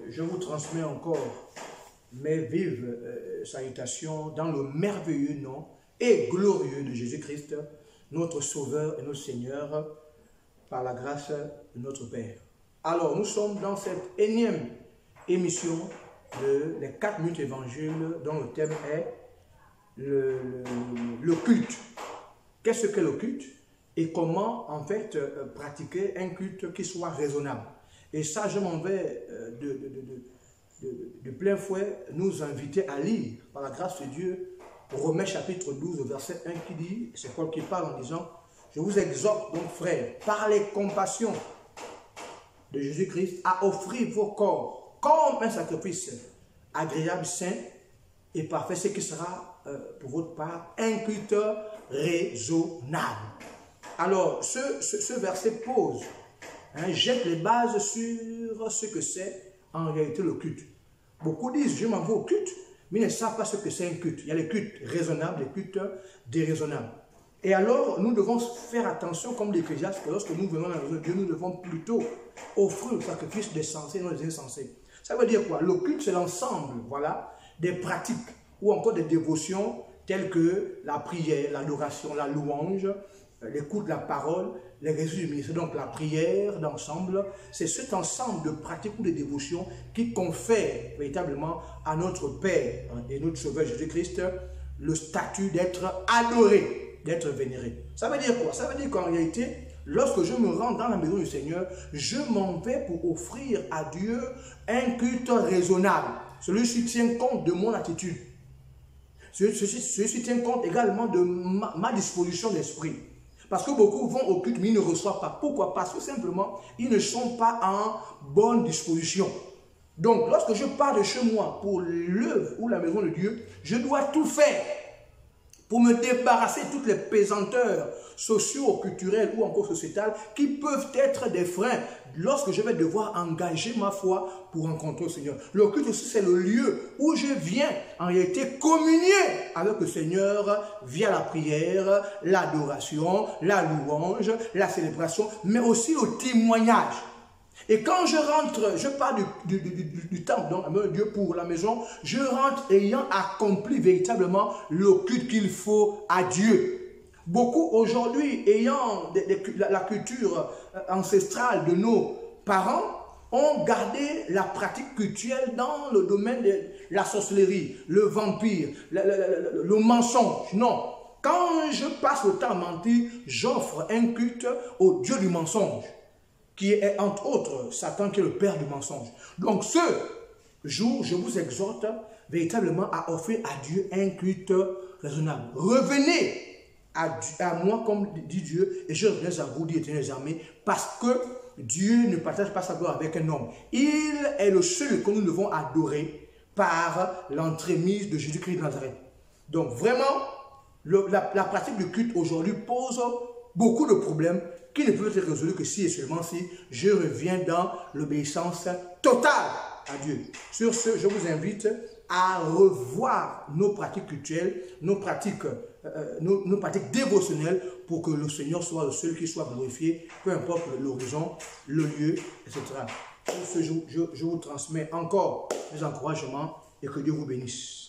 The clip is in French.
Je vous transmets encore mes vives salutations dans le merveilleux nom et glorieux de Jésus-Christ, notre Sauveur et notre Seigneur, par la grâce de notre Père. Alors, nous sommes dans cette énième émission de les 4 minutes évangile dont le thème est le culte. Qu'est-ce que le culte et comment en fait pratiquer un culte qui soit raisonnable. Et ça, je m'en vais de plein fouet nous inviter à lire, par la grâce de Dieu, Romains chapitre 12, verset 1 qui dit, c'est Paul qui parle en disant, je vous exhorte donc frères, par les compassions de Jésus-Christ, à offrir vos corps comme un sacrifice agréable, saint et parfait, ce qui sera pour votre part un culte raisonnable. Alors, ce verset pose, jette les bases sur ce que c'est en réalité le culte. Beaucoup disent, je m'en vais au culte, mais ils ne savent pas ce que c'est un culte. Il y a les cultes raisonnables, les cultes déraisonnables. Et alors, nous devons faire attention, comme l'Ecclésiaste, que lorsque nous venons à la maison de Dieu, nous devons plutôt offrir le sacrifice des sensés, non des insensés. Ça veut dire quoi? Le culte, c'est l'ensemble, voilà, des pratiques ou encore des dévotions telles que la prière, l'adoration, la louange, l'écoute de la parole, les récits du ministère. Donc la prière d'ensemble, c'est cet ensemble de pratiques ou de dévotions qui confère véritablement à notre Père et notre Sauveur Jésus-Christ le statut d'être adoré, d'être vénéré. Ça veut dire quoi? Ça veut dire qu'en réalité, lorsque je me rends dans la maison du Seigneur, je m'en vais pour offrir à Dieu un culte raisonnable. Celui-ci tient compte de mon attitude. Celui-ci tient compte également de ma disposition d'esprit. Parce que beaucoup vont au culte, mais ils ne reçoivent pas. Pourquoi? Parce que simplement, ils ne sont pas en bonne disposition. Donc, lorsque je pars de chez moi pour l'œuvre ou la maison de Dieu, je dois tout faire pour me débarrasser de toutes les pesanteurs socio-culturelles ou encore sociétales qui peuvent être des freins lorsque je vais devoir engager ma foi pour rencontrer le Seigneur. Le culte aussi, c'est le lieu où je viens en réalité communier avec le Seigneur via la prière, l'adoration, la louange, la célébration, mais aussi le témoignage. Et quand je rentre, je pars du temple, donc Dieu pour la maison, je rentre ayant accompli véritablement le culte qu'il faut à Dieu. Beaucoup aujourd'hui, ayant la culture ancestrale de nos parents, ont gardé la pratique cultuelle dans le domaine de la sorcellerie, le vampire, le mensonge. Non, quand je passe le temps à mentir, j'offre un culte au Dieu du mensonge, qui est entre autres Satan, qui est le père du mensonge. Donc ce jour, je vous exhorte véritablement à offrir à Dieu un culte raisonnable. Revenez à moi, comme dit Dieu, et je reviens à vous, dit l'Éternel armées, parce que Dieu ne partage pas sa gloire avec un homme. Il est le seul que nous devons adorer par l'entremise de Jésus-Christ de Nazareth. Donc vraiment, la pratique du culte aujourd'hui pose beaucoup de problèmes qui ne peuvent être résolus que si et seulement si je reviens dans l'obéissance totale à Dieu. Sur ce, je vous invite à revoir nos pratiques cultuelles, nos pratiques dévotionnelles pour que le Seigneur soit le seul qui soit glorifié, peu importe l'horizon, le lieu, etc. Sur ce, je vous transmets encore mes encouragements et que Dieu vous bénisse.